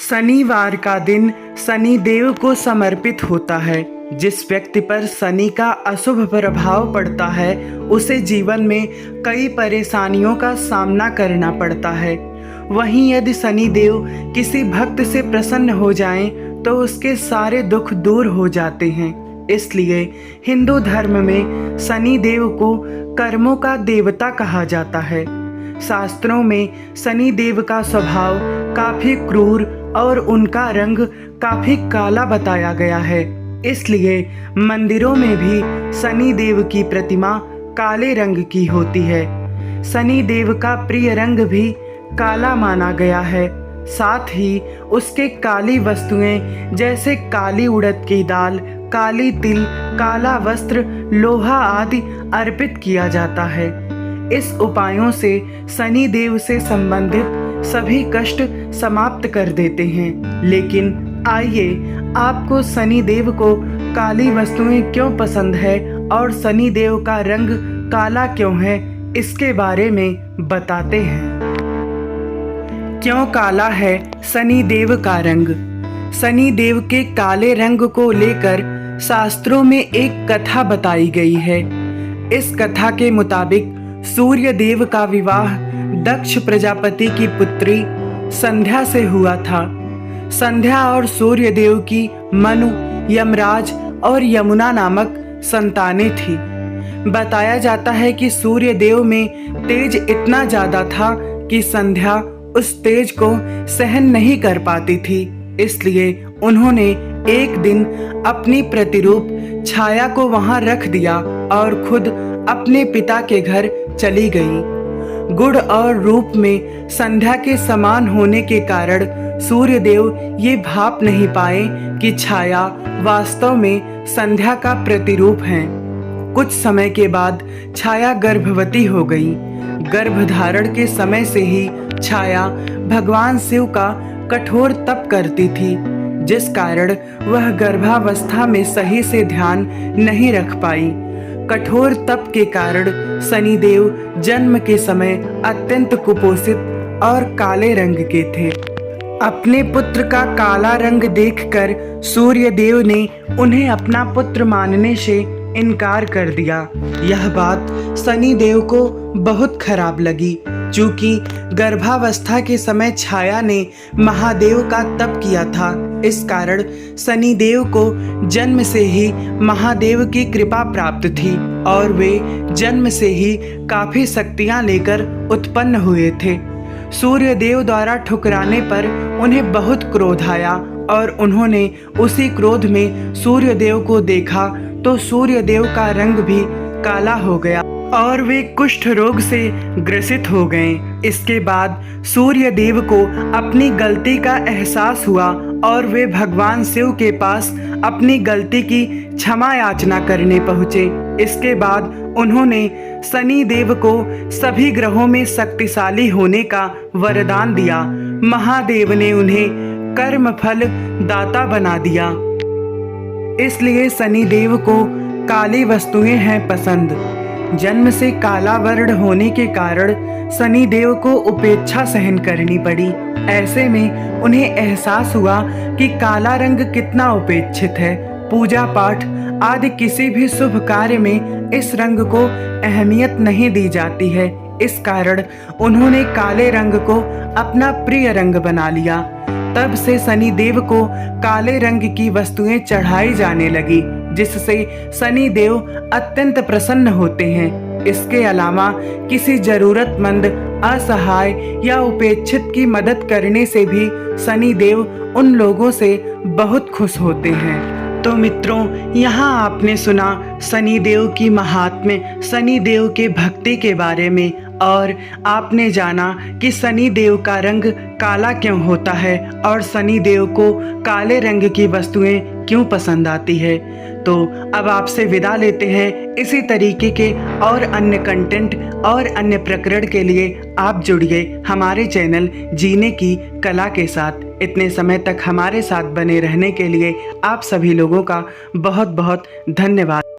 शनिवार का दिन शनि देव को समर्पित होता है। जिस व्यक्ति पर शनि का अशुभ प्रभाव पड़ता है उसे जीवन में कई परेशानियों का सामना करना पड़ता है। वहीं यदि शनि देव किसी भक्त से प्रसन्न हो जाएं तो उसके सारे दुख दूर हो जाते हैं। इसलिए हिंदू धर्म में शनि देव को कर्मों का देवता कहा जाता है। शास्त्रों में शनि देव का स्वभाव काफी क्रूर और उनका रंग काफी काला बताया गया है। इसलिए मंदिरों में भी शनि देव की प्रतिमा काले रंग की होती है। शनि देव का प्रिय रंग भी काला माना गया है। साथ ही उसके काली वस्तुएं जैसे काली उड़द की दाल, काली तिल, काला वस्त्र, लोहा आदि अर्पित किया जाता है। इस उपायों से शनि देव से संबंधित सभी कष्ट समाप्त कर देते हैं। लेकिन आइए आपको शनि देव को काली वस्तुएं क्यों पसंद है और शनि देव का रंग काला क्यों है, इसके बारे में बताते हैं। क्यों काला है शनि देव का रंग? शनि देव के काले रंग को लेकर शास्त्रों में एक कथा बताई गई है। इस कथा के मुताबिक सूर्य देव का विवाह दक्ष प्रजापति की पुत्री संध्या से हुआ था। संध्या और सूर्य देव की मनु, यमराज और यमुना नामक संतानें थी। बताया जाता है कि सूर्य देव में तेज इतना ज्यादा था कि संध्या उस तेज को सहन नहीं कर पाती थी। इसलिए उन्होंने एक दिन अपनी प्रतिरूप छाया को वहां रख दिया और खुद अपने पिता के घर चली गई। गुण और रूप में संध्या के समान होने के कारण सूर्यदेव ये भाप नहीं पाए कि छाया वास्तव में संध्या का प्रतिरूप है। कुछ समय के बाद छाया गर्भवती हो गई। गर्भधारण के समय से ही छाया भगवान शिव का कठोर तप करती थी, जिस कारण वह गर्भावस्था में सही से ध्यान नहीं रख पाई। कठोर तप के कारण शनिदेव जन्म के समय अत्यंत कुपोषित और काले रंग के थे। अपने पुत्र का काला रंग देखकर सूर्यदेव ने उन्हें अपना पुत्र मानने से इनकार कर दिया। यह बात शनिदेव को बहुत खराब लगी। चूंकि गर्भावस्था के समय छाया ने महादेव का तप किया था, इस कारण शनिदेव को जन्म से ही महादेव की कृपा प्राप्त थी और वे जन्म से ही काफी शक्तियां लेकर उत्पन्न हुए थे। सूर्यदेव द्वारा ठुकराने पर उन्हें बहुत क्रोध आया और उन्होंने उसी क्रोध में सूर्यदेव को देखा तो सूर्यदेव का रंग भी काला हो गया और वे कुष्ठ रोग से ग्रसित हो गए। इसके बाद सूर्यदेव को अपनी गलती का एहसास हुआ और वे भगवान शिव के पास अपनी गलती की क्षमा याचना करने पहुँचे। इसके बाद उन्होंने शनि देव को सभी ग्रहों में शक्तिशाली होने का वरदान दिया। महादेव ने उन्हें कर्म फल दाता बना दिया। इसलिए शनि देव को काली वस्तुएं हैं पसंद। जन्म से काला वर्ण होने के कारण शनि देव को उपेक्षा सहन करनी पड़ी। ऐसे में उन्हें एहसास हुआ कि काला रंग कितना उपेक्षित है। पूजा पाठ आदि किसी भी शुभ कार्य में इस रंग को अहमियत नहीं दी जाती है। इस कारण उन्होंने काले रंग को अपना प्रिय रंग बना लिया। तब से शनि देव को काले रंग की वस्तुएं चढ़ाई जाने लगी, जिससे शनि देव अत्यंत प्रसन्न होते हैं। इसके अलावा किसी जरूरतमंद, असहाय या उपेक्षित की मदद करने से भी शनि देव उन लोगों से बहुत खुश होते हैं। तो मित्रों, यहाँ आपने सुना शनि देव की महात्म्य, शनि देव के भक्ति के बारे में, और आपने जाना कि शनि देव का रंग काला क्यों होता है और शनि देव को काले रंग की वस्तुएं क्यों पसंद आती है। तो अब आपसे विदा लेते हैं। इसी तरीके के और अन्य कंटेंट और अन्य प्रकरण के लिए आप जुड़िए हमारे चैनल जीने की कला के साथ। इतने समय तक हमारे साथ बने रहने के लिए आप सभी लोगों का बहुत बहुत धन्यवाद।